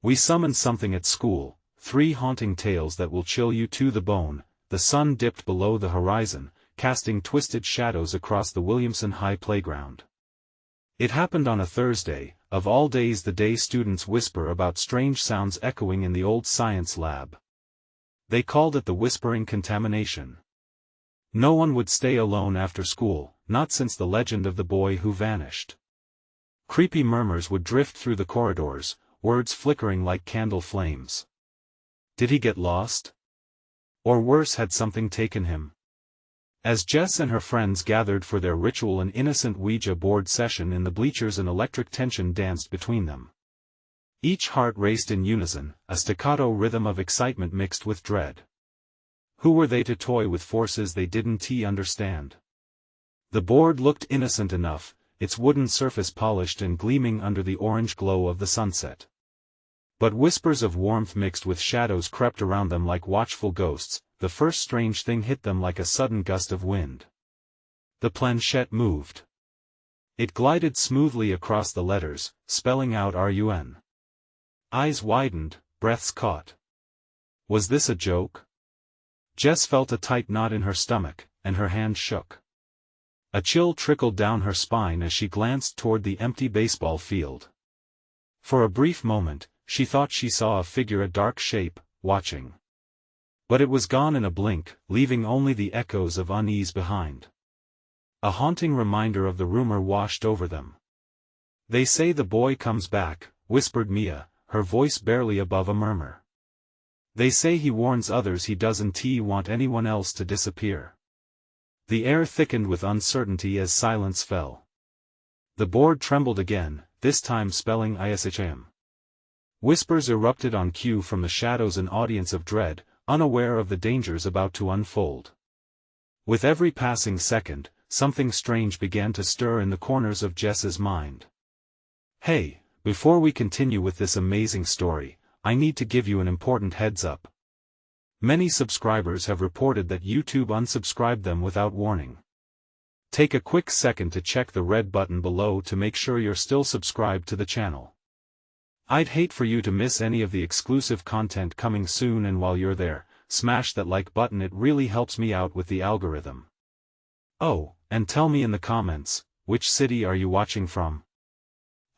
We summon something at school, 3 haunting tales that will chill you to the bone. The sun dipped below the horizon, casting twisted shadows across the Williamson High playground. It happened on a Thursday, of all days, the day students whisper about strange sounds echoing in the old science lab. They called it the whispering contamination. No one would stay alone after school, not since the legend of the boy who vanished. Creepy murmurs would drift through the corridors, words flickering like candle flames. Did he get lost? Or worse, had something taken him? As Jess and her friends gathered for their ritual, an innocent Ouija board session in the bleachers, an electric tension danced between them. Each heart raced in unison, a staccato rhythm of excitement mixed with dread. Who were they to toy with forces they didn't understand? The board looked innocent enough, its wooden surface polished and gleaming under the orange glow of the sunset. But whispers of warmth mixed with shadows crept around them like watchful ghosts. The first strange thing hit them like a sudden gust of wind. The planchette moved. It glided smoothly across the letters, spelling out RUN. Eyes widened, breaths caught. Was this a joke? Jess felt a tight knot in her stomach, and her hand shook. A chill trickled down her spine as she glanced toward the empty baseball field. For a brief moment, she thought she saw a figure, a dark shape, watching. But it was gone in a blink, leaving only the echoes of unease behind. A haunting reminder of the rumor washed over them. They say the boy comes back, whispered Mia, her voice barely above a murmur. They say he warns others he doesn't want anyone else to disappear. The air thickened with uncertainty as silence fell. The board trembled again, this time spelling ISHM. Whispers erupted on cue from the shadows, an audience of dread, unaware of the dangers about to unfold. With every passing second, something strange began to stir in the corners of Jess's mind. Hey, before we continue with this amazing story, I need to give you an important heads up. Many subscribers have reported that YouTube unsubscribed them without warning. Take a quick second to check the red button below to make sure you're still subscribed to the channel. I'd hate for you to miss any of the exclusive content coming soon, and while you're there, smash that like button, it really helps me out with the algorithm. Oh, and tell me in the comments, which city are you watching from?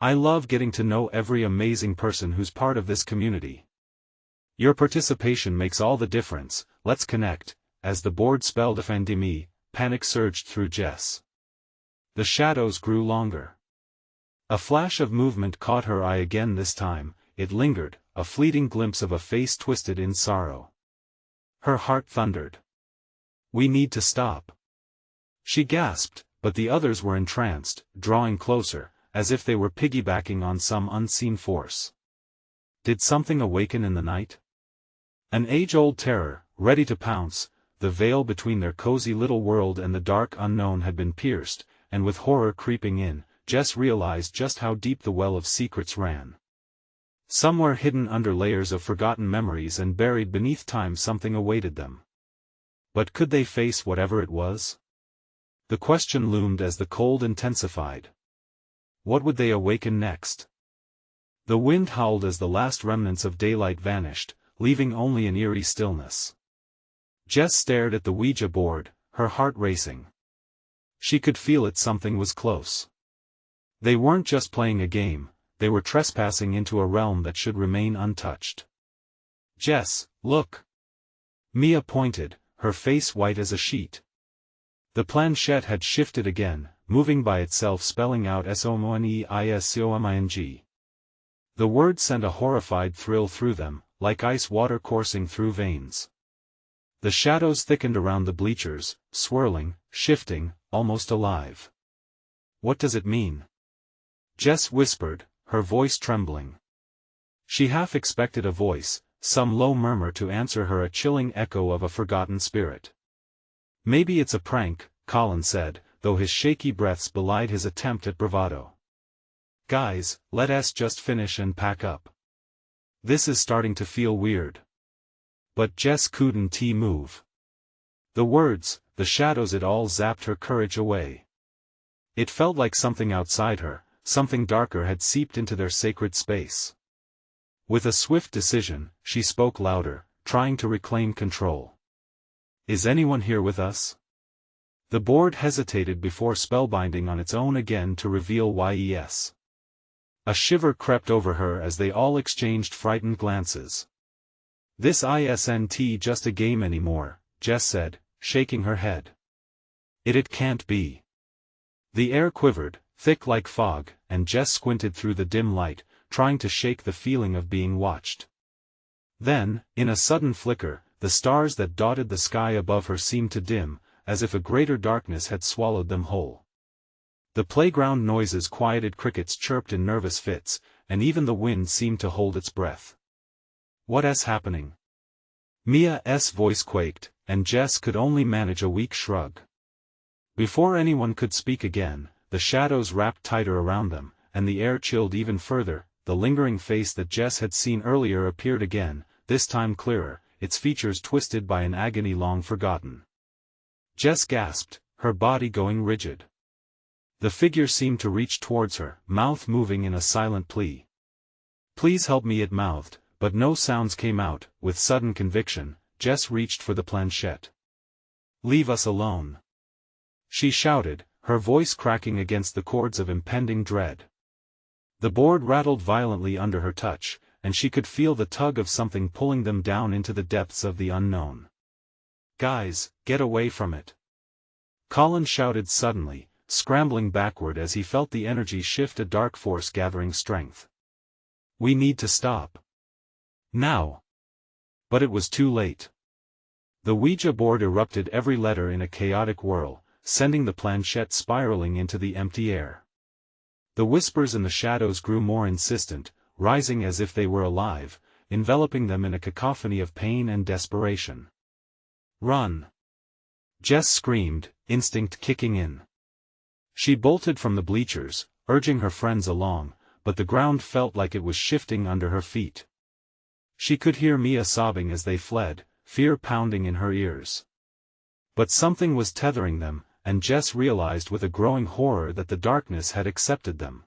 I love getting to know every amazing person who's part of this community. Your participation makes all the difference. Let's connect. As the board spelled "Effendimi," panic surged through Jess. The shadows grew longer. A flash of movement caught her eye again. This time, it lingered, a fleeting glimpse of a face twisted in sorrow. Her heart thundered. We need to stop. She gasped, but the others were entranced, drawing closer, as if they were piggybacking on some unseen force. Did something awaken in the night? An age-old terror, ready to pounce. The veil between their cozy little world and the dark unknown had been pierced, and with horror creeping in, Jess realized just how deep the well of secrets ran. Somewhere hidden under layers of forgotten memories and buried beneath time, something awaited them. But could they face whatever it was? The question loomed as the cold intensified. What would they awaken next? The wind howled as the last remnants of daylight vanished, leaving only an eerie stillness. Jess stared at the Ouija board, her heart racing. She could feel it, something was close. They weren't just playing a game, they were trespassing into a realm that should remain untouched. Jess, look! Mia pointed, her face white as a sheet. The planchette had shifted again, moving by itself, spelling out SOMONEISCOMING. The word sent a horrified thrill through them, like ice water coursing through veins. The shadows thickened around the bleachers, swirling, shifting, almost alive. What does it mean? Jess whispered, her voice trembling. She half expected a voice, some low murmur to answer her, a chilling echo of a forgotten spirit. Maybe it's a prank, Colin said, though his shaky breaths belied his attempt at bravado. Guys, let us just finish and pack up. This is starting to feel weird. But Jess couldn't move. The words, the shadows, it all zapped her courage away. It felt like something outside her, something darker had seeped into their sacred space. With a swift decision, she spoke louder, trying to reclaim control. "Is anyone here with us?" The board hesitated before spellbinding on its own again to reveal yes. A shiver crept over her as they all exchanged frightened glances. "This isn't just a game anymore," Jess said, shaking her head. It can't be." The air quivered, thick like fog, and Jess squinted through the dim light, trying to shake the feeling of being watched. Then, in a sudden flicker, the stars that dotted the sky above her seemed to dim, as if a greater darkness had swallowed them whole. The playground noises quieted, crickets chirped in nervous fits, and even the wind seemed to hold its breath. "What's happening?" Mia's voice quaked, and Jess could only manage a weak shrug. Before anyone could speak again, the shadows wrapped tighter around them, and the air chilled even further. The lingering face that Jess had seen earlier appeared again, this time clearer, its features twisted by an agony long forgotten. Jess gasped, her body going rigid. The figure seemed to reach towards her, mouth moving in a silent plea. "Please help me," it mouthed, but no sounds came out. With sudden conviction, Jess reached for the planchette. "Leave us alone," she shouted, her voice cracking against the chords of impending dread. The board rattled violently under her touch, and she could feel the tug of something pulling them down into the depths of the unknown. "Guys, get away from it!" Colin shouted suddenly, scrambling backward as he felt the energy shift, a dark force gathering strength. "We need to stop. Now!" But it was too late. The Ouija board erupted, every letter in a chaotic whirl, sending the planchette spiraling into the empty air. The whispers in the shadows grew more insistent, rising as if they were alive, enveloping them in a cacophony of pain and desperation. "Run!" Jess screamed, instinct kicking in. She bolted from the bleachers, urging her friends along, but the ground felt like it was shifting under her feet. She could hear Mia sobbing as they fled, fear pounding in her ears. But something was tethering them, and Jess realized with a growing horror that the darkness had accepted them.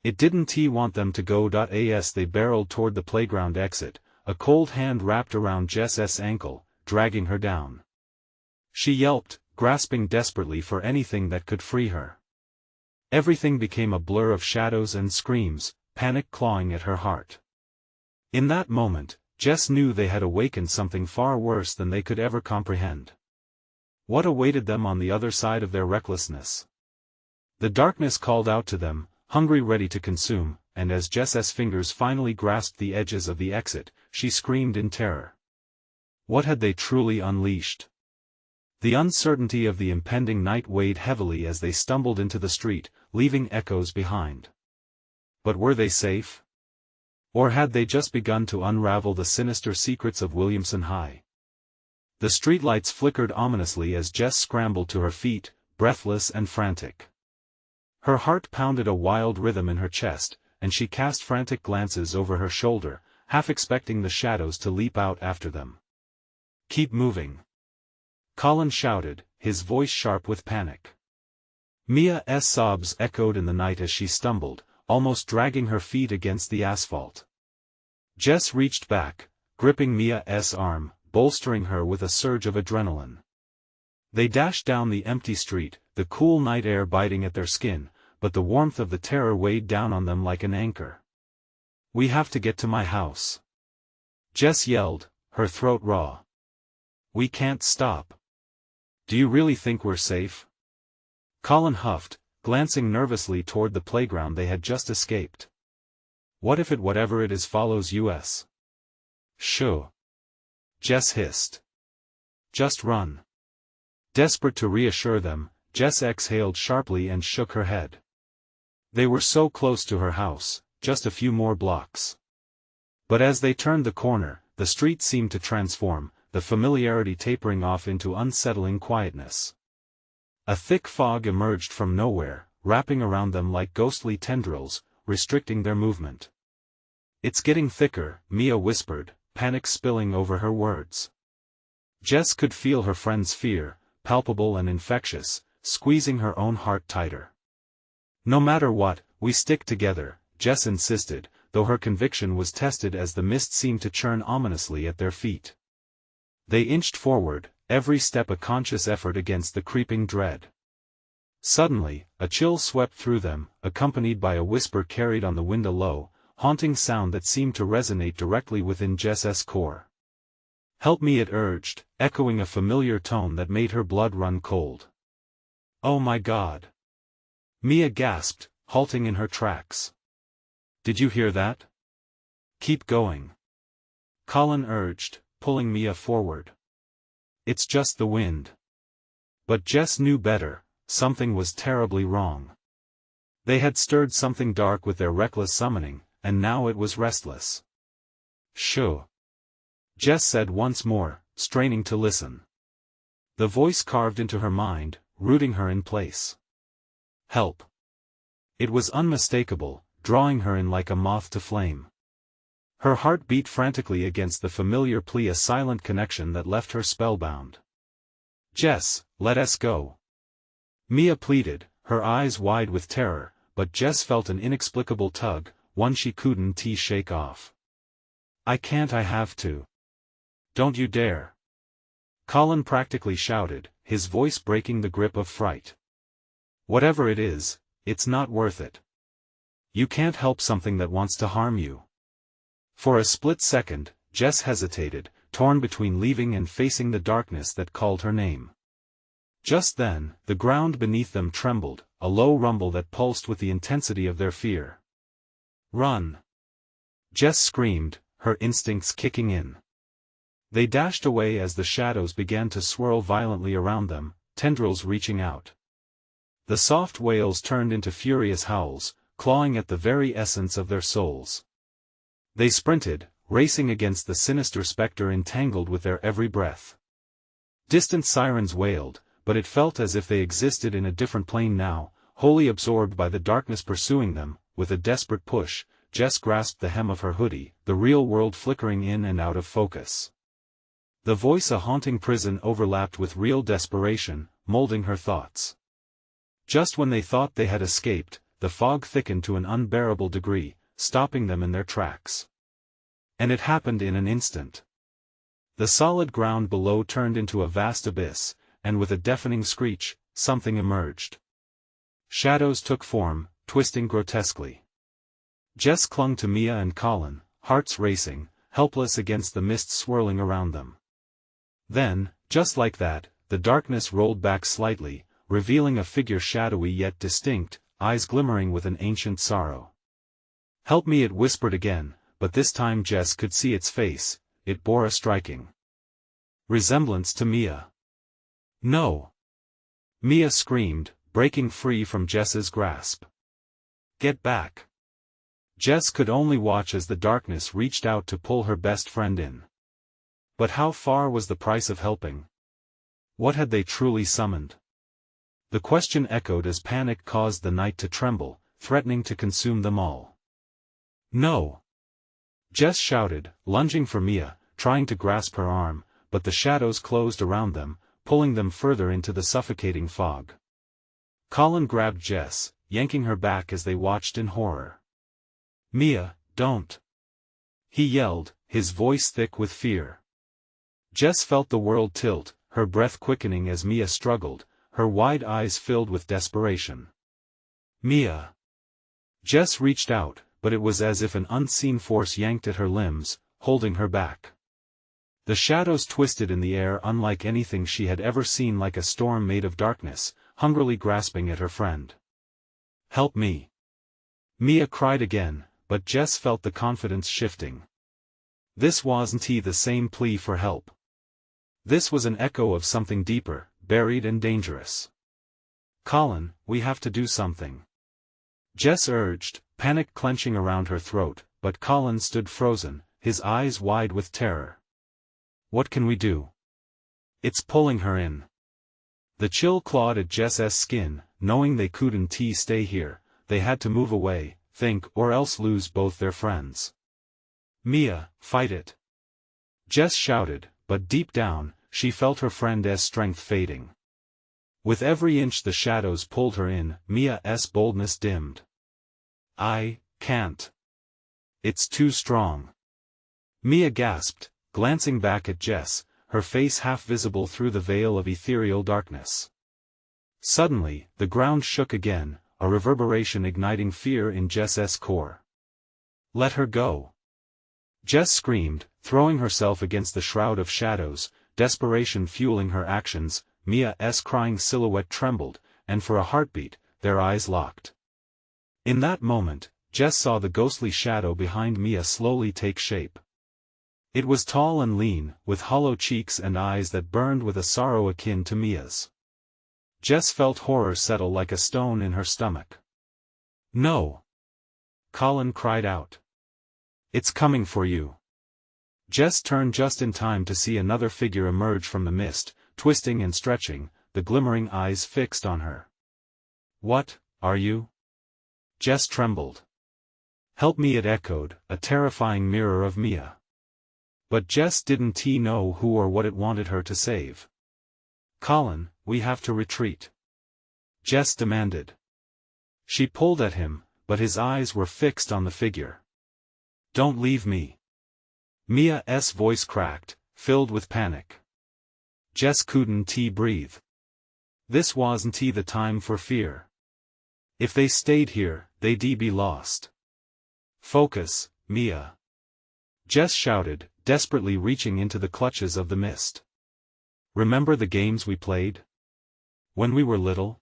It didn't want them to go. As they barreled toward the playground exit, a cold hand wrapped around Jess's ankle, dragging her down. She yelped, grasping desperately for anything that could free her. Everything became a blur of shadows and screams, panic clawing at her heart. In that moment, Jess knew they had awakened something far worse than they could ever comprehend. What awaited them on the other side of their recklessness? The darkness called out to them, hungry, ready to consume, and as Jess's fingers finally grasped the edges of the exit, she screamed in terror. What had they truly unleashed? The uncertainty of the impending night weighed heavily as they stumbled into the street, leaving echoes behind. But were they safe? Or had they just begun to unravel the sinister secrets of Williamson High? The streetlights flickered ominously as Jess scrambled to her feet, breathless and frantic. Her heart pounded a wild rhythm in her chest, and she cast frantic glances over her shoulder, half expecting the shadows to leap out after them. "Keep moving!" Colin shouted, his voice sharp with panic. Mia's sobs echoed in the night as she stumbled, almost dragging her feet against the asphalt. Jess reached back, gripping Mia's arm, bolstering her with a surge of adrenaline. They dashed down the empty street, the cool night air biting at their skin, but the warmth of the terror weighed down on them like an anchor. "We have to get to my house," Jess yelled, her throat raw. "We can't stop." "Do you really think we're safe?" Colin huffed, glancing nervously toward the playground they had just escaped. "What if whatever it is follows us?" "Shoo," Jess hissed. "Just run." Desperate to reassure them, Jess exhaled sharply and shook her head. They were so close to her house, just a few more blocks. But as they turned the corner, the street seemed to transform, the familiarity tapering off into unsettling quietness. A thick fog emerged from nowhere, wrapping around them like ghostly tendrils, restricting their movement. "It's getting thicker," Mia whispered, panic spilling over her words. Jess could feel her friend's fear, palpable and infectious, squeezing her own heart tighter. "No matter what, we stick together," Jess insisted, though her conviction was tested as the mist seemed to churn ominously at their feet. They inched forward, every step a conscious effort against the creeping dread. Suddenly, a chill swept through them, accompanied by a whisper carried on the wind, a low, haunting sound that seemed to resonate directly within Jess's core. "Help me," it urged, echoing a familiar tone that made her blood run cold. "Oh my God!" Mia gasped, halting in her tracks. "Did you hear that?" "Keep going," Colin urged, pulling Mia forward. "It's just the wind." But Jess knew better, something was terribly wrong. They had stirred something dark with their reckless summoning, and now it was restless. "Shoo," Jess said once more, straining to listen. The voice carved into her mind, rooting her in place. "Help." It was unmistakable, drawing her in like a moth to flame. Her heart beat frantically against the familiar plea, a silent connection that left her spellbound. "Jess, let us go," Mia pleaded, her eyes wide with terror, but Jess felt an inexplicable tug, one she couldn't shake off. "I can't, I have to." "Don't you dare," Colin practically shouted, his voice breaking the grip of fright. "Whatever it is, it's not worth it. You can't help something that wants to harm you." For a split second, Jess hesitated, torn between leaving and facing the darkness that called her name. Just then, the ground beneath them trembled, a low rumble that pulsed with the intensity of their fear. "Run!" Jess screamed, her instincts kicking in. They dashed away as the shadows began to swirl violently around them, tendrils reaching out. The soft wails turned into furious howls, clawing at the very essence of their souls. They sprinted, racing against the sinister specter entangled with their every breath. Distant sirens wailed, but it felt as if they existed in a different plane now, wholly absorbed by the darkness pursuing them. With a desperate push, Jess grasped the hem of her hoodie, the real world flickering in and out of focus. The voice, a haunting prison, overlapped with real desperation, molding her thoughts. Just when they thought they had escaped, the fog thickened to an unbearable degree, stopping them in their tracks. And it happened in an instant. The solid ground below turned into a vast abyss, and with a deafening screech, something emerged. Shadows took form, twisting grotesquely. Jess clung to Mia and Colin, hearts racing, helpless against the mist swirling around them. Then, just like that, the darkness rolled back slightly, revealing a figure shadowy yet distinct, eyes glimmering with an ancient sorrow. "Help me," it whispered again, but this time Jess could see its face. It bore a striking resemblance to Mia. "No!" Mia screamed, breaking free from Jess's grasp. "Get back!" Jess could only watch as the darkness reached out to pull her best friend in. But how far was the price of helping? What had they truly summoned? The question echoed as panic caused the night to tremble, threatening to consume them all. "No!" Jess shouted, lunging for Mia, trying to grasp her arm, but the shadows closed around them, pulling them further into the suffocating fog. Colin grabbed Jess, yanking her back as they watched in horror. "Mia, don't!" he yelled, his voice thick with fear. Jess felt the world tilt, her breath quickening as Mia struggled, her wide eyes filled with desperation. "Mia!" Jess reached out, but it was as if an unseen force yanked at her limbs, holding her back. The shadows twisted in the air unlike anything she had ever seen, like a storm made of darkness, hungrily grasping at her friend. "Help me!" Mia cried again, but Jess felt the confidence shifting. This wasn't the same plea for help. This was an echo of something deeper, buried and dangerous. "Colin, we have to do something," Jess urged, panic clenching around her throat, but Colin stood frozen, his eyes wide with terror. "What can we do?" "It's pulling her in." The chill clawed at Jess's skin, knowing they couldn't stay here, they had to move away, think, or else lose both their friends. "Mia, fight it!" Jess shouted, but deep down, she felt her friend's strength fading. With every inch the shadows pulled her in, Mia's boldness dimmed. "I can't." It's too strong. Mia gasped, glancing back at Jess, her face half visible through the veil of ethereal darkness. Suddenly, the ground shook again, a reverberation igniting fear in Jess's core. Let her go. Jess screamed, throwing herself against the shroud of shadows, desperation fueling her actions. Mia's crying silhouette trembled, and for a heartbeat, their eyes locked. In that moment, Jess saw the ghostly shadow behind Mia slowly take shape. It was tall and lean, with hollow cheeks and eyes that burned with a sorrow akin to Mia's. Jess felt horror settle like a stone in her stomach. No! Colin cried out. It's coming for you. Jess turned just in time to see another figure emerge from the mist, twisting and stretching, the glimmering eyes fixed on her. What, are you? Jess trembled. Help me, it echoed, a terrifying mirror of Mia. But Jess didn't know who or what it wanted her to save. Colin, we have to retreat. Jess demanded. She pulled at him, but his eyes were fixed on the figure. Don't leave me. Mia's voice cracked, filled with panic. Jess couldn't breathe. This wasn't the time for fear. If they stayed here, they'd be lost. Focus, Mia. Jess shouted, desperately reaching into the clutches of the mist. Remember the games we played? When we were little?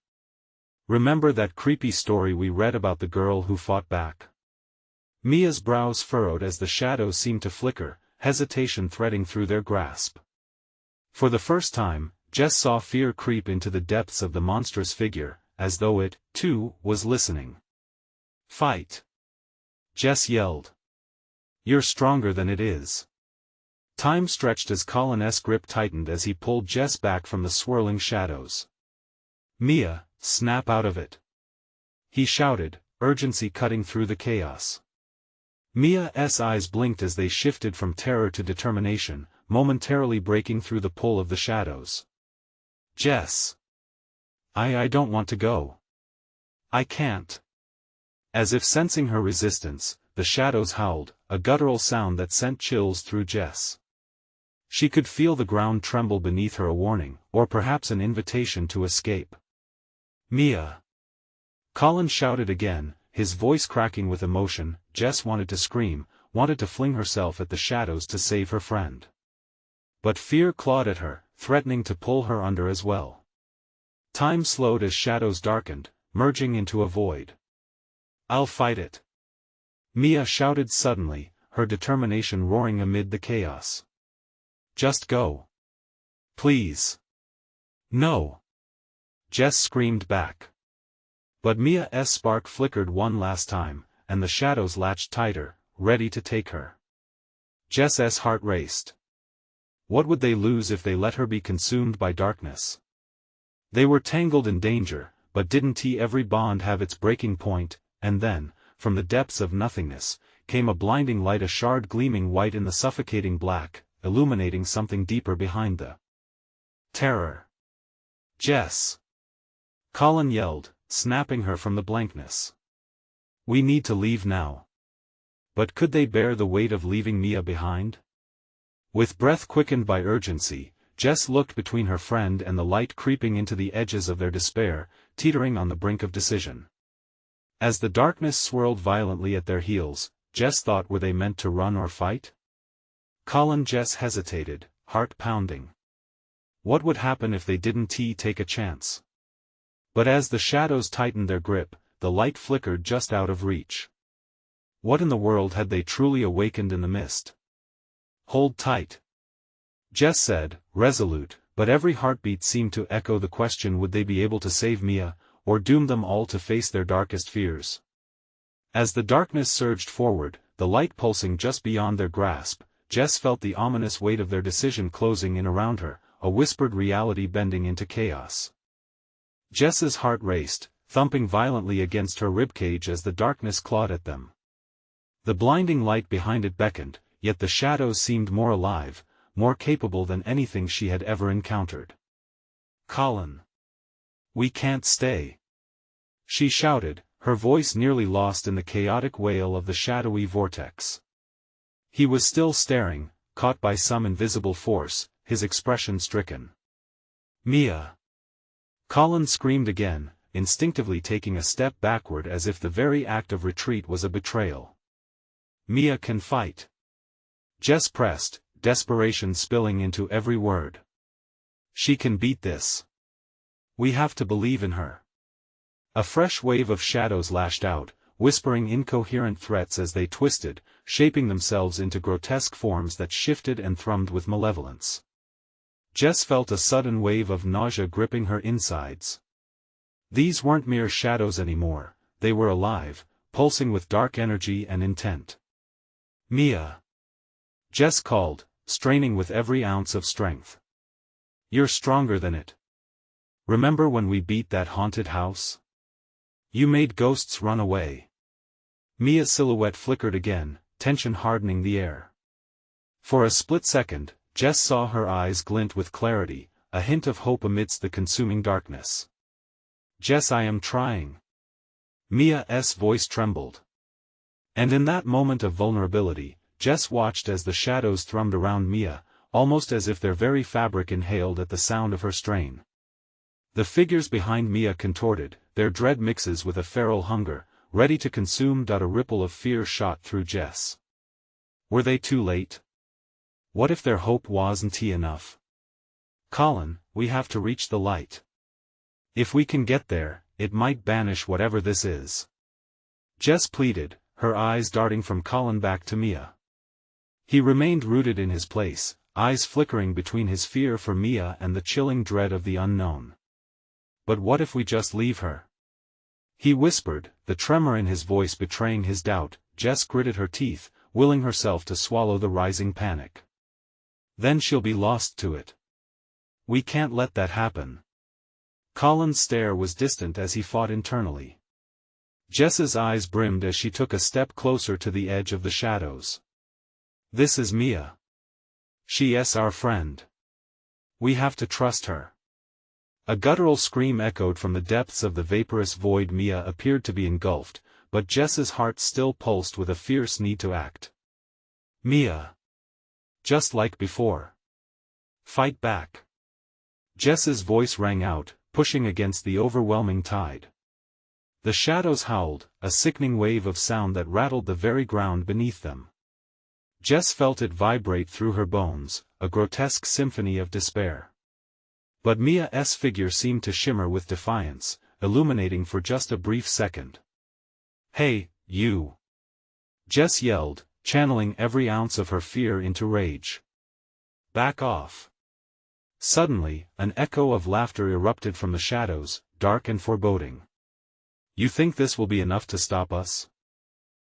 Remember that creepy story we read about the girl who fought back? Mia's brows furrowed as the shadows seemed to flicker, hesitation threading through their grasp. For the first time, Jess saw fear creep into the depths of the monstrous figure, as though it, too, was listening. Fight! Jess yelled. You're stronger than it is. Time stretched as Colin's grip tightened as he pulled Jess back from the swirling shadows. Mia, snap out of it. He shouted, urgency cutting through the chaos. Mia's eyes blinked as they shifted from terror to determination, momentarily breaking through the pull of the shadows. Jess. I don't want to go. I can't. As if sensing her resistance, the shadows howled, a guttural sound that sent chills through Jess. She could feel the ground tremble beneath her, a warning, or perhaps an invitation to escape. Mia. Colin shouted again, his voice cracking with emotion. Jess wanted to scream, wanted to fling herself at the shadows to save her friend. But fear clawed at her, threatening to pull her under as well. Time slowed as shadows darkened, merging into a void. I'll fight it. Mia shouted suddenly, her determination roaring amid the chaos. Just go. Please. No. Jess screamed back. But Mia's spark flickered one last time, and the shadows latched tighter, ready to take her. Jess's heart raced. What would they lose if they let her be consumed by darkness? They were tangled in danger, but didn't every bond have its breaking point? And then, from the depths of nothingness, came a blinding light, a shard gleaming white in the suffocating black, illuminating something deeper behind the terror. Jess! Colin yelled, snapping her from the blankness. We need to leave now. But could they bear the weight of leaving Mia behind? With breath quickened by urgency, Jess looked between her friend and the light, creeping into the edges of their despair, teetering on the brink of decision. As the darkness swirled violently at their heels, Jess thought, were they meant to run or fight? Colin. Jess hesitated, heart pounding. What would happen if they didn't take a chance? But as the shadows tightened their grip, the light flickered just out of reach. What in the world had they truly awakened in the mist? Hold tight. Jess said, resolute, but every heartbeat seemed to echo the question: would they be able to save Mia, or doom them all to face their darkest fears? As the darkness surged forward, the light pulsing just beyond their grasp, Jess felt the ominous weight of their decision closing in around her, a whispered reality bending into chaos. Jess's heart raced, thumping violently against her ribcage as the darkness clawed at them. The blinding light behind it beckoned, yet the shadows seemed more alive, more capable than anything she had ever encountered. Colin. We can't stay. She shouted, her voice nearly lost in the chaotic wail of the shadowy vortex. He was still staring, caught by some invisible force, his expression stricken. "Mia!" Colin screamed again, instinctively taking a step backward as if the very act of retreat was a betrayal. "Mia can fight." Jess pressed, desperation spilling into every word. "She can beat this. We have to believe in her." A fresh wave of shadows lashed out, whispering incoherent threats as they twisted, shaping themselves into grotesque forms that shifted and thrummed with malevolence. Jess felt a sudden wave of nausea gripping her insides. These weren't mere shadows anymore, they were alive, pulsing with dark energy and intent. "Mia!" Jess called, straining with every ounce of strength. "You're stronger than it. Remember when we beat that haunted house? You made ghosts run away." Mia's silhouette flickered again, tension hardening the air. For a split second, Jess saw her eyes glint with clarity, a hint of hope amidst the consuming darkness. "Jess, I am trying." Mia's voice trembled. And in that moment of vulnerability, Jess watched as the shadows thrummed around Mia, almost as if their very fabric inhaled at the sound of her strain. The figures behind Mia contorted, their dread mixes with a feral hunger, ready to consume. A ripple of fear shot through Jess. Were they too late? What if their hope wasn't enough? "Colin, we have to reach the light. If we can get there, it might banish whatever this is." Jess pleaded, her eyes darting from Colin back to Mia. He remained rooted in his place, eyes flickering between his fear for Mia and the chilling dread of the unknown. "But what if we just leave her?" he whispered, the tremor in his voice betraying his doubt. Jess gritted her teeth, willing herself to swallow the rising panic. "Then she'll be lost to it. We can't let that happen." Colin's stare was distant as he fought internally. Jess's eyes brimmed as she took a step closer to the edge of the shadows. "This is Mia. She's our friend. We have to trust her." A guttural scream echoed from the depths of the vaporous void. Mia appeared to be engulfed, but Jess's heart still pulsed with a fierce need to act. "Mia. Just like before. Fight back." Jess's voice rang out, pushing against the overwhelming tide. The shadows howled, a sickening wave of sound that rattled the very ground beneath them. Jess felt it vibrate through her bones, a grotesque symphony of despair. But Mia's figure seemed to shimmer with defiance, illuminating for just a brief second. "Hey, you!" Jess yelled, channeling every ounce of her fear into rage. "Back off!" Suddenly, an echo of laughter erupted from the shadows, dark and foreboding. "You think this will be enough to stop us?"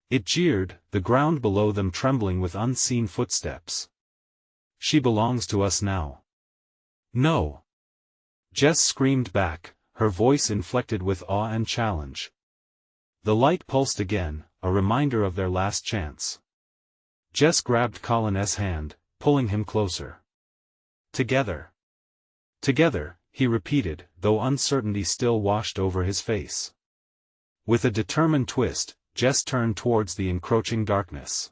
it jeered, the ground below them trembling with unseen footsteps. "She belongs to us now." "No!" Jess screamed back, her voice inflected with awe and challenge. The light pulsed again, a reminder of their last chance. Jess grabbed Colin's hand, pulling him closer. "Together. Together," he repeated, though uncertainty still washed over his face. With a determined twist, Jess turned towards the encroaching darkness.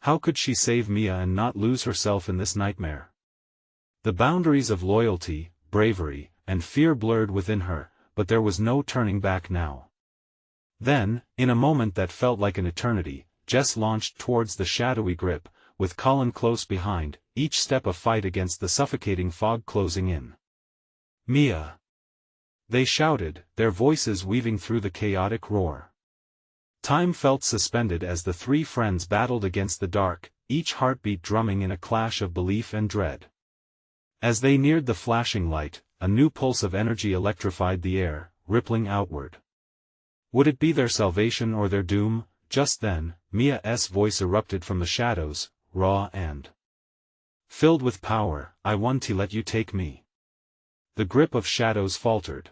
How could she save Mia and not lose herself in this nightmare? The boundaries of loyalty, bravery, and fear blurred within her, but there was no turning back now. Then, in a moment that felt like an eternity, Jess launched towards the shadowy grip, with Colin close behind, each step a fight against the suffocating fog closing in. "Mia!" they shouted, their voices weaving through the chaotic roar. Time felt suspended as the three friends battled against the dark, each heartbeat drumming in a clash of belief and dread. As they neared the flashing light, a new pulse of energy electrified the air, rippling outward. Would it be their salvation or their doom? Just then, Mia's voice erupted from the shadows, raw and filled with power. "I want to let you take me." The grip of shadows faltered.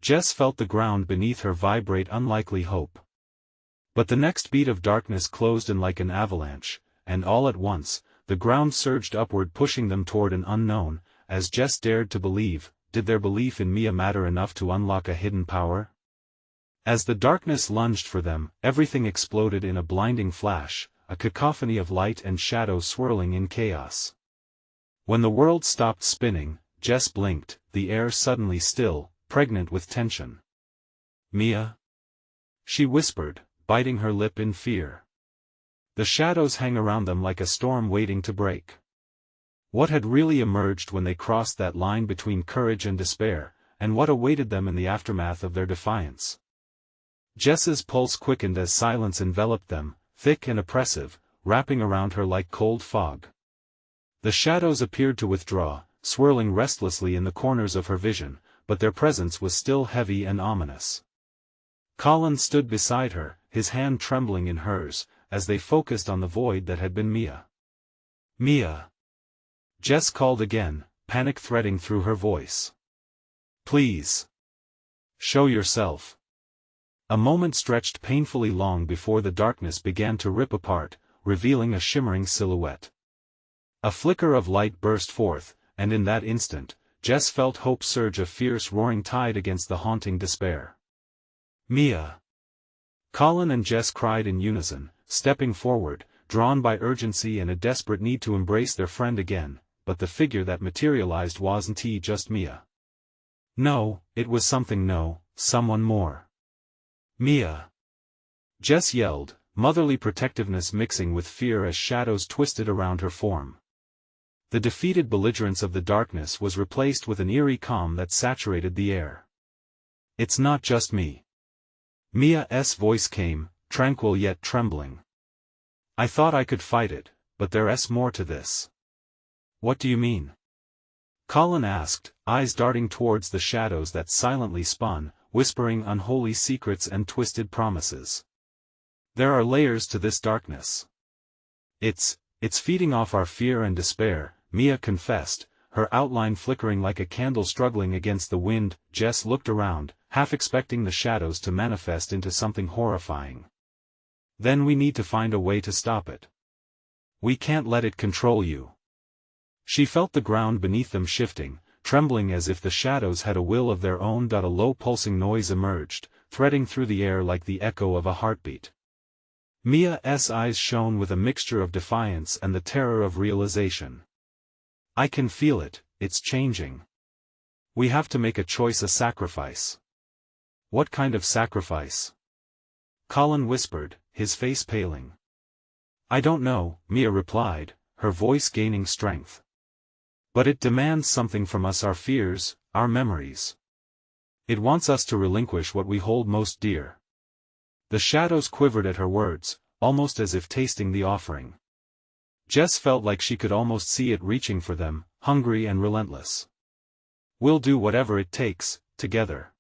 Jess felt the ground beneath her vibrate unlikely hope. But the next beat of darkness closed in like an avalanche, and all at once, the ground surged upward pushing them toward an unknown. As Jess dared to believe, did their belief in Mia matter enough to unlock a hidden power? As the darkness lunged for them, everything exploded in a blinding flash, a cacophony of light and shadow swirling in chaos. When the world stopped spinning, Jess blinked, the air suddenly still, pregnant with tension. "Mia?" she whispered, biting her lip in fear. The shadows hang around them like a storm waiting to break. What had really emerged when they crossed that line between courage and despair, and what awaited them in the aftermath of their defiance? Jess's pulse quickened as silence enveloped them, thick and oppressive, wrapping around her like cold fog. The shadows appeared to withdraw, swirling restlessly in the corners of her vision, but their presence was still heavy and ominous. Colin stood beside her, his hand trembling in hers, as they focused on the void that had been Mia. "Mia!" Jess called again, panic threading through her voice. "Please. Show yourself." A moment stretched painfully long before the darkness began to rip apart, revealing a shimmering silhouette. A flicker of light burst forth, and in that instant, Jess felt hope surge a fierce roaring tide against the haunting despair. "Mia!" Colin and Jess cried in unison, stepping forward, drawn by urgency and a desperate need to embrace their friend again, but the figure that materialized wasn't just Mia. No, it was someone more. "Mia!" Jess yelled, motherly protectiveness mixing with fear as shadows twisted around her form. The defeated belligerence of the darkness was replaced with an eerie calm that saturated the air. "It's not just me." Mia's voice came, tranquil yet trembling. "I thought I could fight it, but there's more to this." "What do you mean?" Colin asked, eyes darting towards the shadows that silently spun, whispering unholy secrets and twisted promises. "There are layers to this darkness. It's feeding off our fear and despair," Mia confessed, her outline flickering like a candle struggling against the wind. Jess looked around, half expecting the shadows to manifest into something horrifying. "Then we need to find a way to stop it. We can't let it control you." She felt the ground beneath them shifting, trembling as if the shadows had a will of their own. A low pulsing noise emerged, threading through the air like the echo of a heartbeat. Mia's eyes shone with a mixture of defiance and the terror of realization. "I can feel it, it's changing. We have to make a choice, a sacrifice." "What kind of sacrifice?" Colin whispered, his face paling. "I don't know," Mia replied, her voice gaining strength. "But it demands something from us, our fears, our memories. It wants us to relinquish what we hold most dear." The shadows quivered at her words, almost as if tasting the offering. Jess felt like she could almost see it reaching for them, hungry and relentless. "We'll do whatever it takes, together."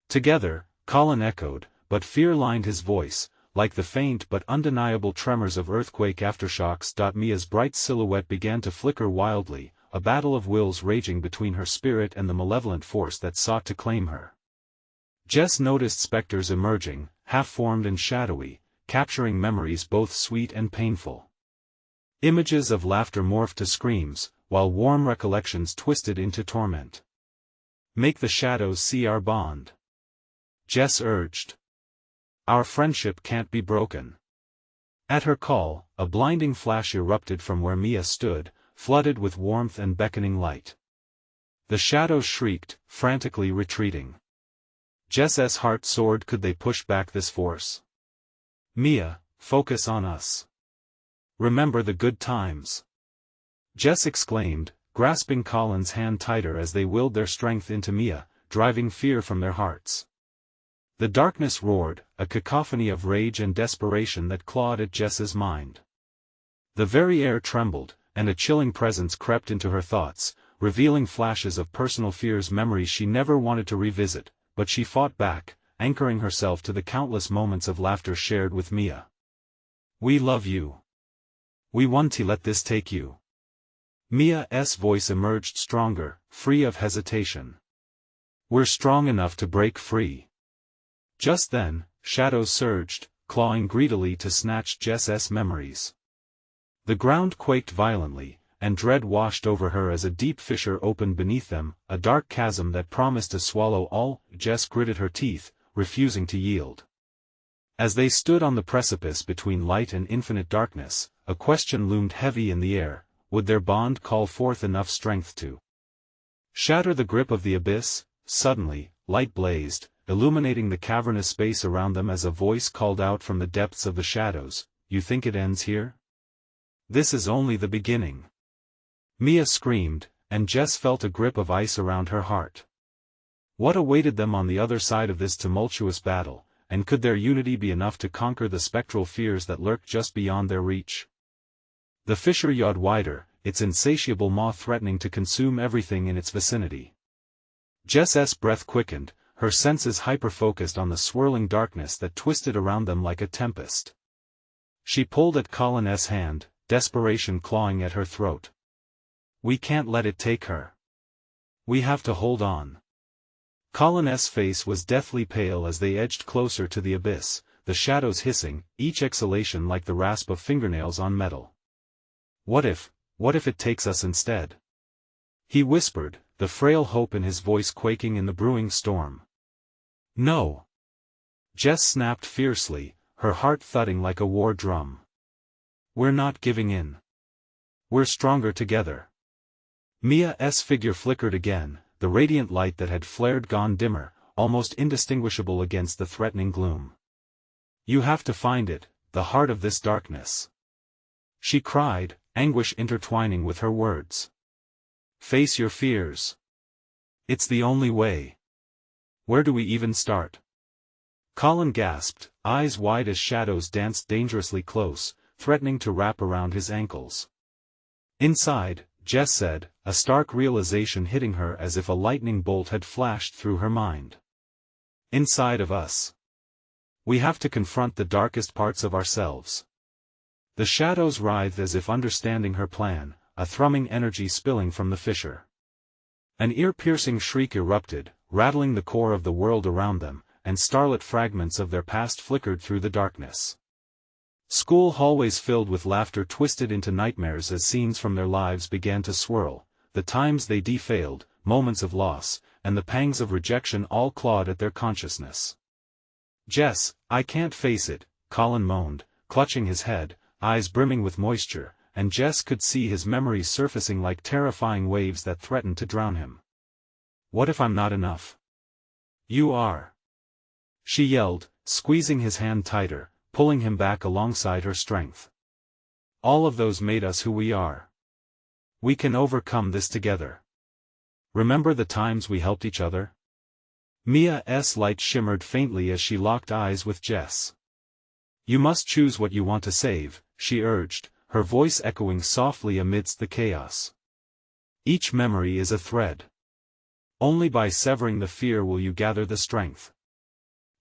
"Together," Colin echoed, but fear lined his voice, like the faint but undeniable tremors of earthquake aftershocks. Mia's bright silhouette began to flicker wildly, a battle of wills raging between her spirit and the malevolent force that sought to claim her. Jess noticed specters emerging, half-formed and shadowy, capturing memories both sweet and painful. Images of laughter morphed to screams, while warm recollections twisted into torment. "Make the shadows see our bond," Jess urged. "Our friendship can't be broken." At her call, a blinding flash erupted from where Mia stood, flooded with warmth and beckoning light. The shadows shrieked, frantically retreating. Jess's heart soared. Could they push back this force? "Mia, focus on us. Remember the good times," Jess exclaimed, grasping Colin's hand tighter as they willed their strength into Mia, driving fear from their hearts. The darkness roared, a cacophony of rage and desperation that clawed at Jess's mind. The very air trembled, and a chilling presence crept into her thoughts, revealing flashes of personal fears, memories she never wanted to revisit, but she fought back, anchoring herself to the countless moments of laughter shared with Mia. "We love you. We want to let this take you." Mia's voice emerged stronger, free of hesitation. "We're strong enough to break free." Just then, shadows surged, clawing greedily to snatch Jess's memories. The ground quaked violently, and dread washed over her as a deep fissure opened beneath them, a dark chasm that promised to swallow all. Jess gritted her teeth, refusing to yield. As they stood on the precipice between light and infinite darkness, a question loomed heavy in the air: would their bond call forth enough strength to shatter the grip of the abyss? Suddenly, light blazed, illuminating the cavernous space around them as a voice called out from the depths of the shadows, "You think it ends here? This is only the beginning." Mia screamed, and Jess felt a grip of ice around her heart. What awaited them on the other side of this tumultuous battle, and could their unity be enough to conquer the spectral fears that lurked just beyond their reach? The fissure yawed wider, its insatiable maw threatening to consume everything in its vicinity. Jess's breath quickened, her senses hyper-focused on the swirling darkness that twisted around them like a tempest. She pulled at Colin's hand, desperation clawing at her throat. "We can't let it take her. We have to hold on." Colin's face was deathly pale as they edged closer to the abyss, the shadows hissing, each exhalation like the rasp of fingernails on metal. What if it takes us instead?" he whispered, the frail hope in his voice quaking in the brewing storm. "No!" Jess snapped fiercely, her heart thudding like a war drum. "We're not giving in. We're stronger together." Mia's figure flickered again, the radiant light that had flared gone dimmer, almost indistinguishable against the threatening gloom. "You have to find it, the heart of this darkness," she cried, anguish intertwining with her words. "Face your fears. It's the only way. Where do we even start?" Colin gasped, eyes wide as shadows danced dangerously close, threatening to wrap around his ankles. "Inside," Jess said, a stark realization hitting her as if a lightning bolt had flashed through her mind. "Inside of us. We have to confront the darkest parts of ourselves." The shadows writhed as if understanding her plan, a thrumming energy spilling from the fissure. An ear-piercing shriek erupted, rattling the core of the world around them, and starlit fragments of their past flickered through the darkness. School hallways filled with laughter twisted into nightmares as scenes from their lives began to swirl, the times they defailed, moments of loss, and the pangs of rejection all clawed at their consciousness. "Jess, I can't face it," Colin moaned, clutching his head, eyes brimming with moisture, and Jess could see his memories surfacing like terrifying waves that threatened to drown him. "What if I'm not enough?" "You are," she yelled, squeezing his hand tighter, pulling him back alongside her strength. "All of those made us who we are. We can overcome this together. Remember the times we helped each other?" Mia's light shimmered faintly as she locked eyes with Jess. "You must choose what you want to save," she urged, her voice echoing softly amidst the chaos. "Each memory is a thread. Only by severing the fear will you gather the strength."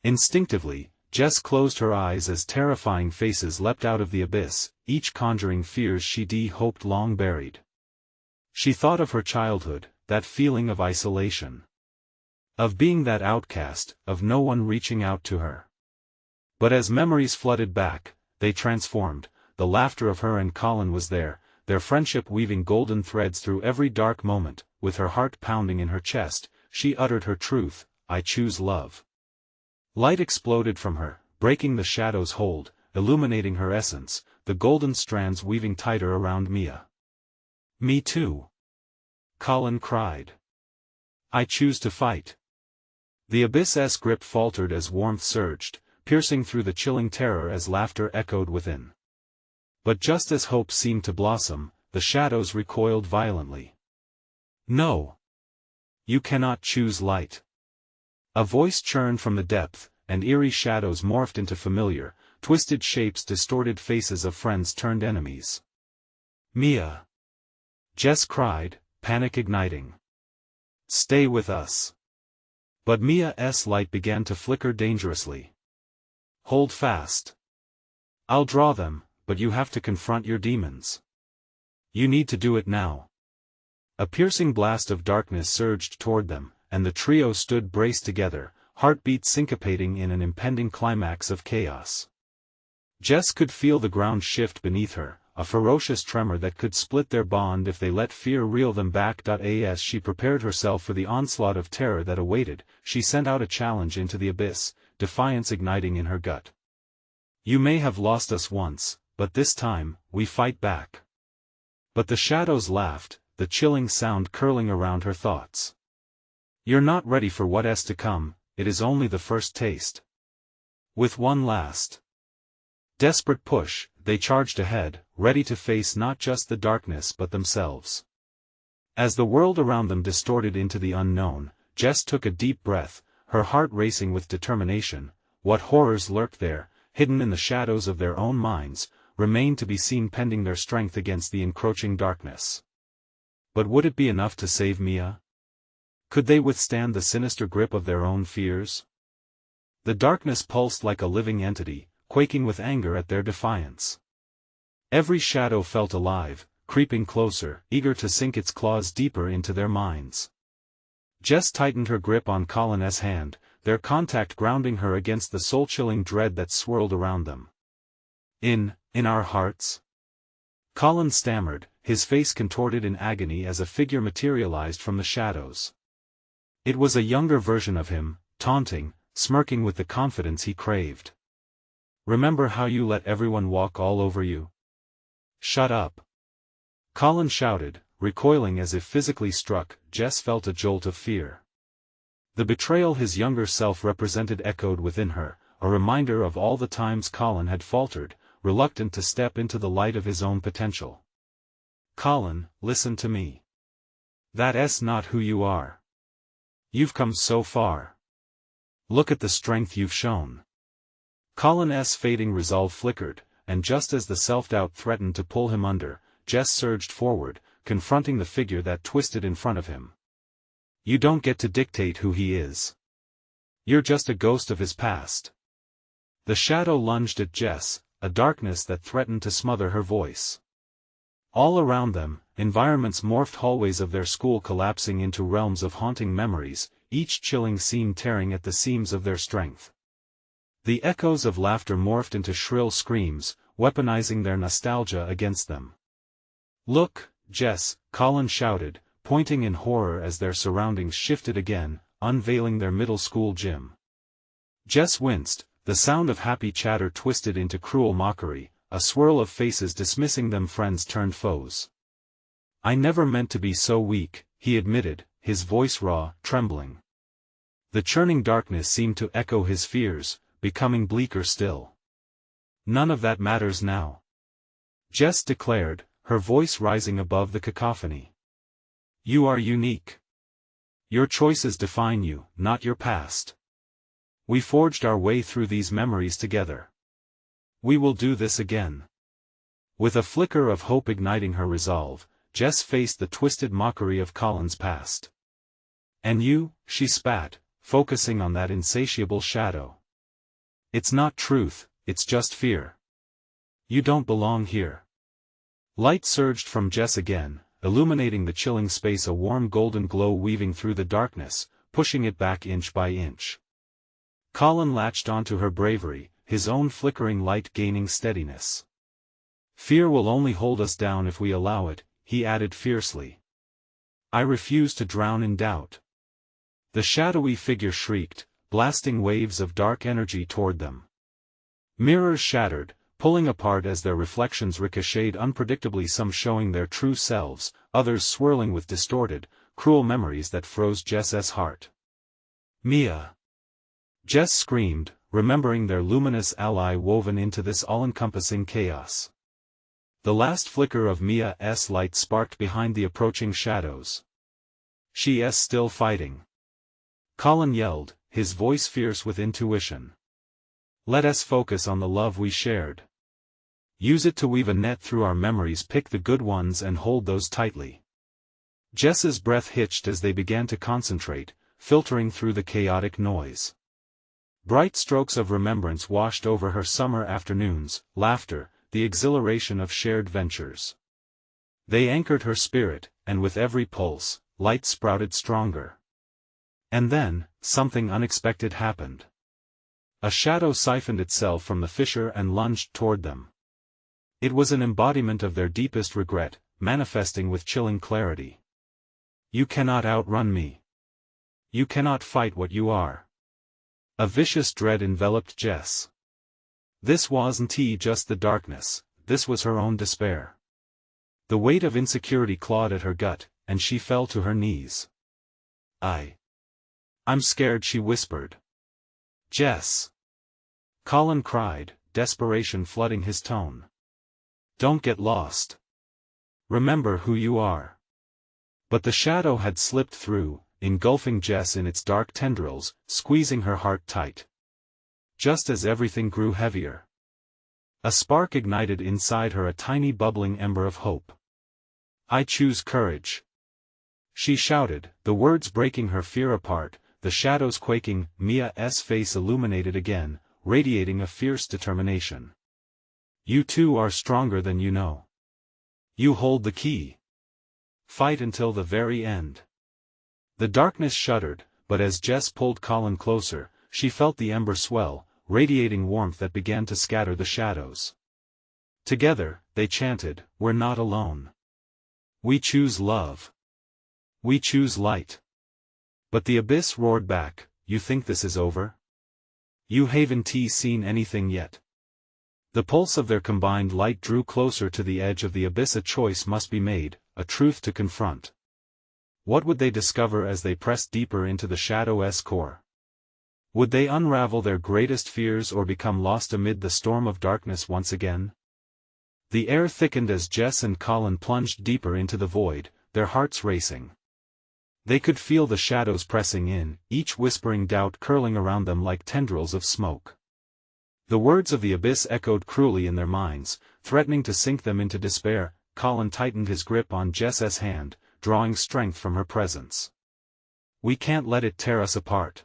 Instinctively, Jess closed her eyes as terrifying faces leapt out of the abyss, each conjuring fears she hoped long buried. She thought of her childhood, that feeling of isolation. Of being that outcast, of no one reaching out to her. But as memories flooded back, they transformed. The laughter of her and Colin was there, their friendship weaving golden threads through every dark moment. With her heart pounding in her chest, she uttered her truth: "I choose love." Light exploded from her, breaking the shadow's hold, illuminating her essence, the golden strands weaving tighter around Mia. "Me too," Colin cried. "I choose to fight." The abyss's grip faltered as warmth surged, piercing through the chilling terror as laughter echoed within. But just as hope seemed to blossom, the shadows recoiled violently. "No. You cannot choose light." A voice churned from the depth, and eerie shadows morphed into familiar, twisted shapes, distorted faces of friends turned enemies. "Mia!" Jess cried, panic igniting. "Stay with us." But Mia's light began to flicker dangerously. "Hold fast. I'll draw them, but you have to confront your demons. You need to do it now." A piercing blast of darkness surged toward them, and the trio stood braced together, heartbeats syncopating in an impending climax of chaos. Jess could feel the ground shift beneath her, a ferocious tremor that could split their bond if they let fear reel them back. As she prepared herself for the onslaught of terror that awaited, she sent out a challenge into the abyss: defiance igniting in her gut. You may have lost us once, but this time, we fight back. But the shadows laughed, the chilling sound curling around her thoughts. You're not ready for what is to come, it is only the first taste. With one last desperate push, they charged ahead, ready to face not just the darkness but themselves. As the world around them distorted into the unknown, Jess took a deep breath, her heart racing with determination. What horrors lurked there, hidden in the shadows of their own minds, remained to be seen pending their strength against the encroaching darkness. But would it be enough to save Mia? Could they withstand the sinister grip of their own fears? The darkness pulsed like a living entity, quaking with anger at their defiance. Every shadow felt alive, creeping closer, eager to sink its claws deeper into their minds. Jess tightened her grip on Colin's hand, their contact grounding her against the soul-chilling dread that swirled around them. In our hearts?" Colin stammered, his face contorted in agony as a figure materialized from the shadows. It was a younger version of him, taunting, smirking with the confidence he craved. "Remember how you let everyone walk all over you?" "Shut up!" Colin shouted, recoiling as if physically struck. Jess felt a jolt of fear. The betrayal his younger self represented echoed within her, a reminder of all the times Colin had faltered, reluctant to step into the light of his own potential. "Colin, listen to me. That's not who you are. You've come so far. Look at the strength you've shown." Colin's fading resolve flickered, and just as the self-doubt threatened to pull him under, Jess surged forward, confronting the figure that twisted in front of him. "You don't get to dictate who he is. You're just a ghost of his past." The shadow lunged at Jess, a darkness that threatened to smother her voice. All around them, environments morphed, hallways of their school collapsing into realms of haunting memories, each chilling scene tearing at the seams of their strength. The echoes of laughter morphed into shrill screams, weaponizing their nostalgia against them. "Look, Jess," Colin shouted, pointing in horror as their surroundings shifted again, unveiling their middle school gym. Jess winced, the sound of happy chatter twisted into cruel mockery, a swirl of faces dismissing them, friends turned foes. "I never meant to be so weak," he admitted, his voice raw, trembling. The churning darkness seemed to echo his fears, becoming bleaker still. "None of that matters now," Jess declared, her voice rising above the cacophony. "You are unique. Your choices define you, not your past. We forged our way through these memories together. We will do this again." With a flicker of hope igniting her resolve, Jess faced the twisted mockery of Colin's past. "And you," she spat, focusing on that insatiable shadow. "It's not truth, it's just fear. You don't belong here." Light surged from Jess again, illuminating the chilling space, a warm golden glow weaving through the darkness, pushing it back inch by inch. Colin latched onto her bravery, his own flickering light gaining steadiness. "Fear will only hold us down if we allow it," he added fiercely. "I refuse to drown in doubt." The shadowy figure shrieked, blasting waves of dark energy toward them. Mirrors shattered, pulling apart as their reflections ricocheted unpredictably, some showing their true selves, others swirling with distorted, cruel memories that froze Jess's heart. "Mia!" Jess screamed, remembering their luminous ally woven into this all-encompassing chaos. The last flicker of Mia's light sparked behind the approaching shadows. "She is still fighting," Colin yelled, his voice fierce with intuition. "Let us focus on the love we shared. Use it to weave a net through our memories, pick the good ones and hold those tightly." Jess's breath hitched as they began to concentrate, filtering through the chaotic noise. Bright strokes of remembrance washed over her summer afternoons, laughter, the exhilaration of shared ventures. They anchored her spirit, and with every pulse, light sprouted stronger. And then, something unexpected happened. A shadow siphoned itself from the fissure and lunged toward them. It was an embodiment of their deepest regret, manifesting with chilling clarity. "You cannot outrun me. You cannot fight what you are. A vicious dread enveloped Jess. This wasn't just the darkness, this was her own despair. The weight of insecurity clawed at her gut, and she fell to her knees. I'm scared, she whispered. Jess! Colin cried, desperation flooding his tone. Don't get lost. Remember who you are. But the shadow had slipped through, engulfing Jess in its dark tendrils, squeezing her heart tight. Just as everything grew heavier, a spark ignited inside her, a tiny bubbling ember of hope. I choose courage. She shouted, the words breaking her fear apart, the shadows quaking. Mia's face illuminated again, radiating a fierce determination. You two are stronger than you know. You hold the key. Fight until the very end. The darkness shuddered, but as Jess pulled Colin closer, she felt the ember swell, radiating warmth that began to scatter the shadows. Together, they chanted, we're not alone. We choose love. We choose light. But the abyss roared back, you think this is over? You haven't seen anything yet. The pulse of their combined light drew closer to the edge of the abyss. A choice must be made, a truth to confront. What would they discover as they pressed deeper into the shadow's core? Would they unravel their greatest fears or become lost amid the storm of darkness once again? The air thickened as Jess and Colin plunged deeper into the void, their hearts racing. They could feel the shadows pressing in, each whispering doubt curling around them like tendrils of smoke. The words of the abyss echoed cruelly in their minds, threatening to sink them into despair. Colin tightened his grip on Jess's hand, drawing strength from her presence. We can't let it tear us apart.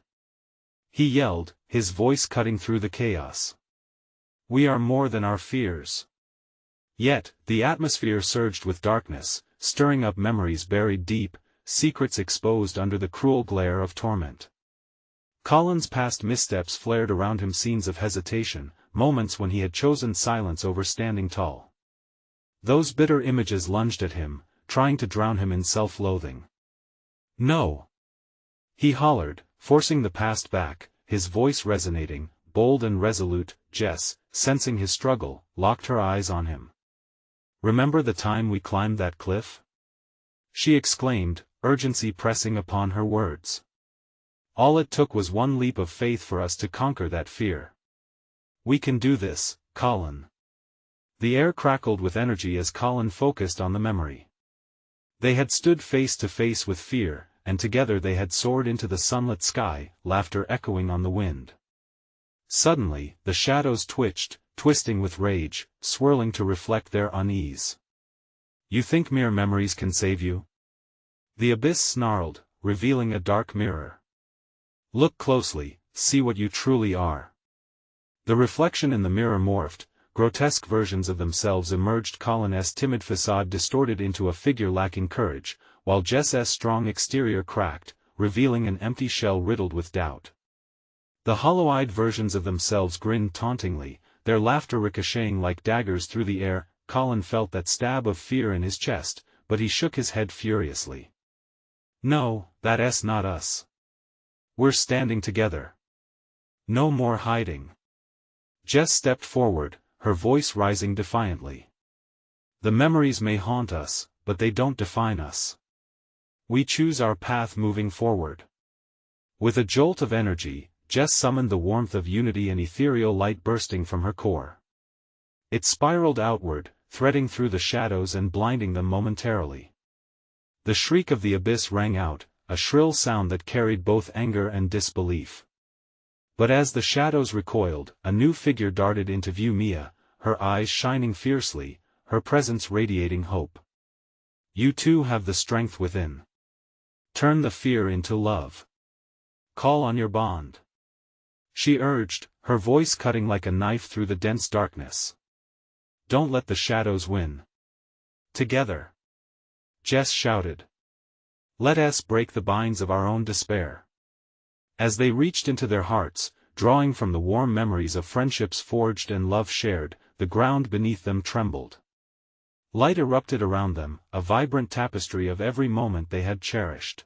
He yelled, his voice cutting through the chaos. We are more than our fears. Yet, the atmosphere surged with darkness, stirring up memories buried deep, secrets exposed under the cruel glare of torment. Colin's past missteps flared around him, scenes of hesitation, moments when he had chosen silence over standing tall. Those bitter images lunged at him, trying to drown him in self-loathing. No! He hollered, forcing the past back, his voice resonating, bold and resolute. Jess, sensing his struggle, locked her eyes on him. Remember the time we climbed that cliff? She exclaimed, urgency pressing upon her words. All it took was one leap of faith for us to conquer that fear. We can do this, Colin. The air crackled with energy as Colin focused on the memory. They had stood face to face with fear, and together they had soared into the sunlit sky, laughter echoing on the wind. Suddenly, the shadows twitched, twisting with rage, swirling to reflect their unease. You think mere memories can save you? The abyss snarled, revealing a dark mirror. Look closely, see what you truly are. The reflection in the mirror morphed, grotesque versions of themselves emerged. Colin's timid facade distorted into a figure lacking courage, while Jess's strong exterior cracked, revealing an empty shell riddled with doubt. The hollow-eyed versions of themselves grinned tauntingly, their laughter ricocheting like daggers through the air. Colin felt that stab of fear in his chest, but he shook his head furiously. No, that's not us. We're standing together. No more hiding. Jess stepped forward, her voice rising defiantly. The memories may haunt us, but they don't define us. We choose our path moving forward. With a jolt of energy, Jess summoned the warmth of unity, an ethereal light bursting from her core. It spiraled outward, threading through the shadows and blinding them momentarily. The shriek of the abyss rang out, a shrill sound that carried both anger and disbelief. But as the shadows recoiled, a new figure darted into view. Mia, her eyes shining fiercely, her presence radiating hope. You too have the strength within. Turn the fear into love. Call on your bond. She urged, her voice cutting like a knife through the dense darkness. Don't let the shadows win. Together. Jess shouted. Let us break the binds of our own despair. As they reached into their hearts, drawing from the warm memories of friendships forged and love shared, the ground beneath them trembled. Light erupted around them, a vibrant tapestry of every moment they had cherished.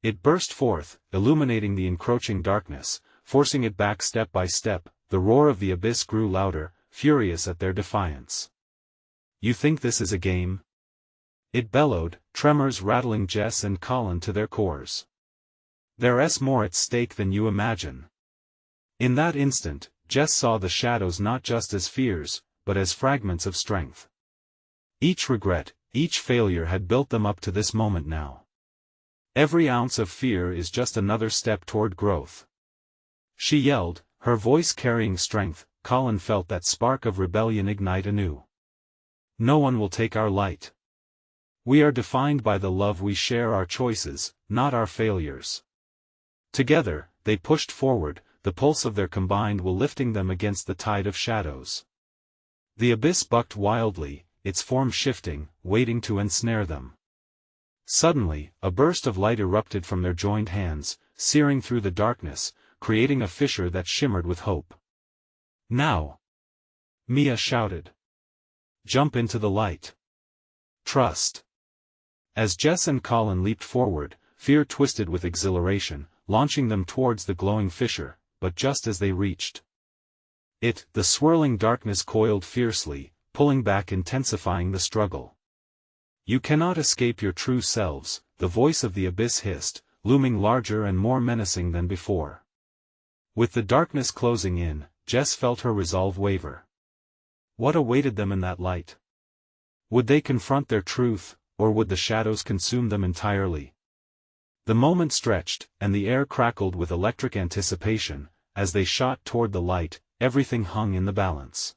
It burst forth, illuminating the encroaching darkness, forcing it back step by step. The roar of the abyss grew louder, furious at their defiance. "You think this is a game?" it bellowed, tremors rattling Jess and Colin to their cores. "There's more at stake than you imagine." In that instant, Jess saw the shadows not just as fears, but as fragments of strength. Each regret, each failure had built them up to this moment now. Every ounce of fear is just another step toward growth. She yelled, her voice carrying strength. Colin felt that spark of rebellion ignite anew. "No one will take our light. We are defined by the love we share, our choices, not our failures." Together, they pushed forward, the pulse of their combined will lifting them against the tide of shadows. The abyss bucked wildly, its form shifting, waiting to ensnare them. Suddenly, a burst of light erupted from their joined hands, searing through the darkness, creating a fissure that shimmered with hope. "Now!" Mia shouted. "Jump into the light. Trust." As Jess and Colin leaped forward, fear twisted with exhilaration, launching them towards the glowing fissure, but just as they reached it, the swirling darkness coiled fiercely, pulling back, intensifying the struggle. "You cannot escape your true selves," the voice of the abyss hissed, looming larger and more menacing than before. With the darkness closing in, Jess felt her resolve waver. What awaited them in that light? Would they confront their truth, or would the shadows consume them entirely? The moment stretched, and the air crackled with electric anticipation. As they shot toward the light, everything hung in the balance.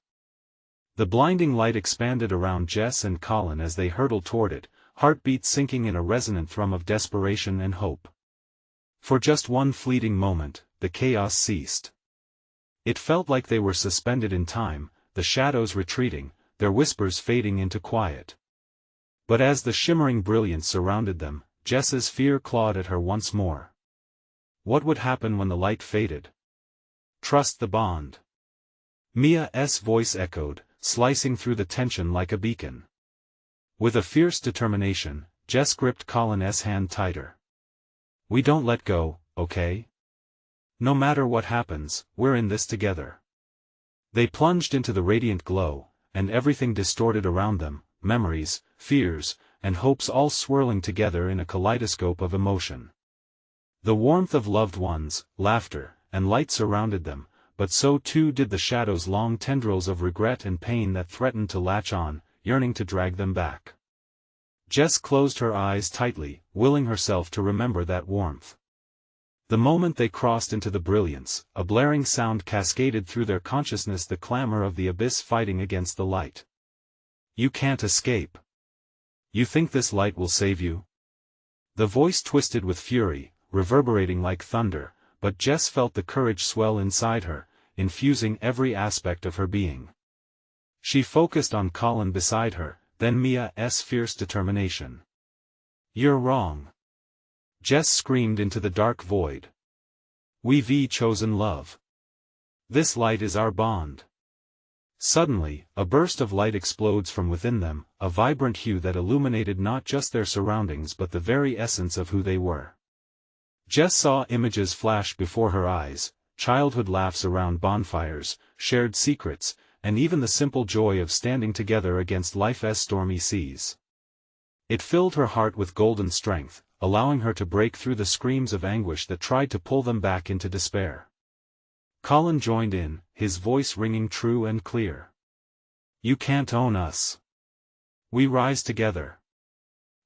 The blinding light expanded around Jess and Colin as they hurtled toward it, heartbeats sinking in a resonant thrum of desperation and hope. For just one fleeting moment, the chaos ceased. It felt like they were suspended in time, the shadows retreating, their whispers fading into quiet. But as the shimmering brilliance surrounded them, Jess's fear clawed at her once more. What would happen when the light faded? "Trust the bond." Mia's voice echoed, slicing through the tension like a beacon. With a fierce determination, Jess gripped Colin's hand tighter. "We don't let go, okay? No matter what happens, we're in this together." They plunged into the radiant glow, and everything distorted around them, memories, fears, and hopes all swirling together in a kaleidoscope of emotion. The warmth of loved ones, laughter, and light surrounded them, but so too did the shadows, long tendrils of regret and pain that threatened to latch on, yearning to drag them back. Jess closed her eyes tightly, willing herself to remember that warmth. The moment they crossed into the brilliance, a blaring sound cascaded through their consciousness, the clamor of the abyss fighting against the light. "You can't escape. You think this light will save you?" The voice twisted with fury, reverberating like thunder, but Jess felt the courage swell inside her, infusing every aspect of her being. She focused on Colin beside her, then Mia's fierce determination. "You're wrong!" Jess screamed into the dark void. "We've chosen love. This light is our bond." Suddenly, a burst of light explodes from within them, a vibrant hue that illuminated not just their surroundings but the very essence of who they were. Jess saw images flash before her eyes, childhood laughs around bonfires, shared secrets, and even the simple joy of standing together against life's stormy seas. It filled her heart with golden strength, allowing her to break through the screams of anguish that tried to pull them back into despair. Colin joined in, his voice ringing true and clear. "You can't own us. We rise together.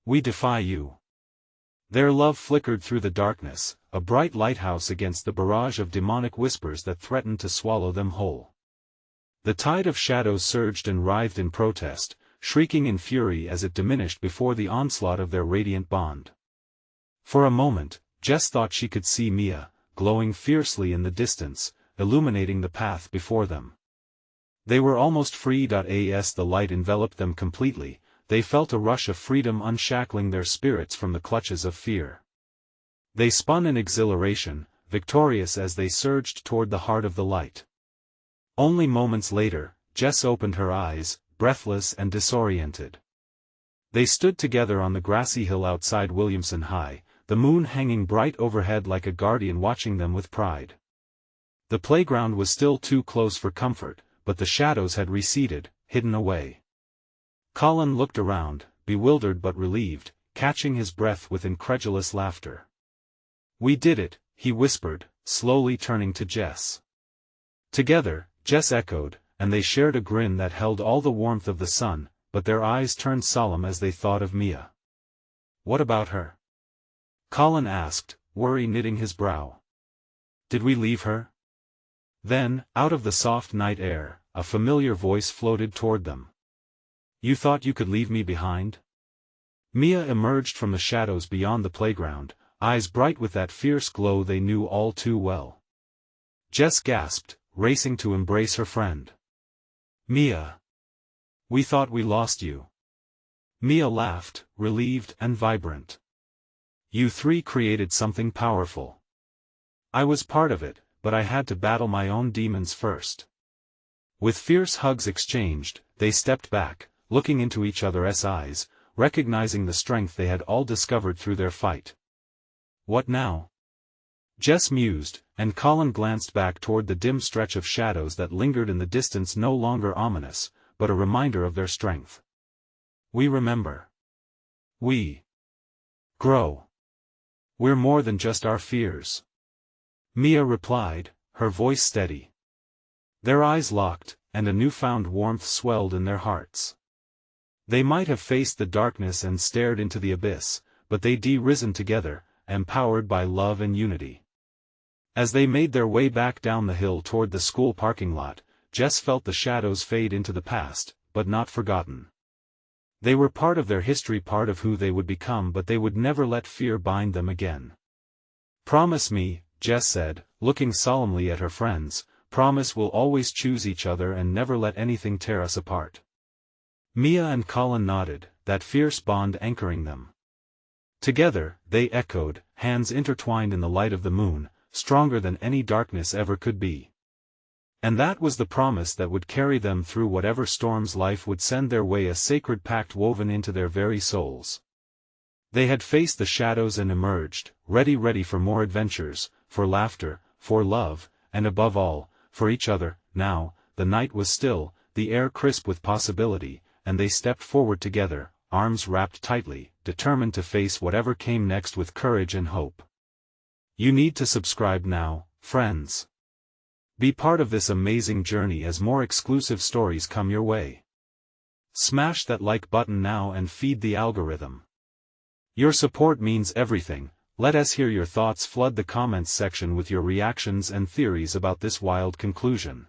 We defy you." Their love flickered through the darkness, a bright lighthouse against the barrage of demonic whispers that threatened to swallow them whole. The tide of shadows surged and writhed in protest, shrieking in fury as it diminished before the onslaught of their radiant bond. For a moment, Jess thought she could see Mia, glowing fiercely in the distance, illuminating the path before them. They were almost free. As the light enveloped them completely, they felt a rush of freedom unshackling their spirits from the clutches of fear. They spun in exhilaration, victorious as they surged toward the heart of the light. Only moments later, Jess opened her eyes, breathless and disoriented. They stood together on the grassy hill outside Williamson High, the moon hanging bright overhead like a guardian watching them with pride. The playground was still too close for comfort, but the shadows had receded, hidden away. Colin looked around, bewildered but relieved, catching his breath with incredulous laughter. "We did it," he whispered, slowly turning to Jess. "Together," Jess echoed, and they shared a grin that held all the warmth of the sun, but their eyes turned solemn as they thought of Mia. "What about her?" Colin asked, worry knitting his brow. "Did we leave her?" Then, out of the soft night air, a familiar voice floated toward them. "You thought you could leave me behind?" Mia emerged from the shadows beyond the playground, eyes bright with that fierce glow they knew all too well. Jess gasped, racing to embrace her friend. "Mia! We thought we lost you." Mia laughed, relieved and vibrant. "You three created something powerful. I was part of it, but I had to battle my own demons first." With fierce hugs exchanged, they stepped back, looking into each other's eyes, recognizing the strength they had all discovered through their fight. "What now?" Jess mused, and Colin glanced back toward the dim stretch of shadows that lingered in the distance, no longer ominous, but a reminder of their strength. "We remember. We grow. We're more than just our fears." Mia replied, her voice steady. Their eyes locked, and a newfound warmth swelled in their hearts. They might have faced the darkness and stared into the abyss, but they'd risen together, empowered by love and unity. As they made their way back down the hill toward the school parking lot, Jess felt the shadows fade into the past, but not forgotten. They were part of their history, part of who they would become, but they would never let fear bind them again. "Promise me," Jess said, looking solemnly at her friends, "promise we'll always choose each other and never let anything tear us apart." Mia and Colin nodded, that fierce bond anchoring them. Together, they echoed, hands intertwined in the light of the moon, stronger than any darkness ever could be. And that was the promise that would carry them through whatever storms life would send their way, a sacred pact woven into their very souls. They had faced the shadows and emerged, ready for more adventures, for laughter, for love, and above all, for each other. Now, the night was still, the air crisp with possibility, and they stepped forward together, arms wrapped tightly, determined to face whatever came next with courage and hope. You need to subscribe now, friends. Be part of this amazing journey as more exclusive stories come your way. Smash that like button now and feed the algorithm. Your support means everything. Let us hear your thoughts. Flood the comments section with your reactions and theories about this wild conclusion.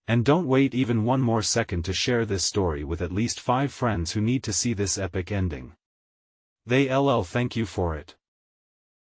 And don't wait even one more second to share this story with at least 5 friends who need to see this epic ending. Thank you for it.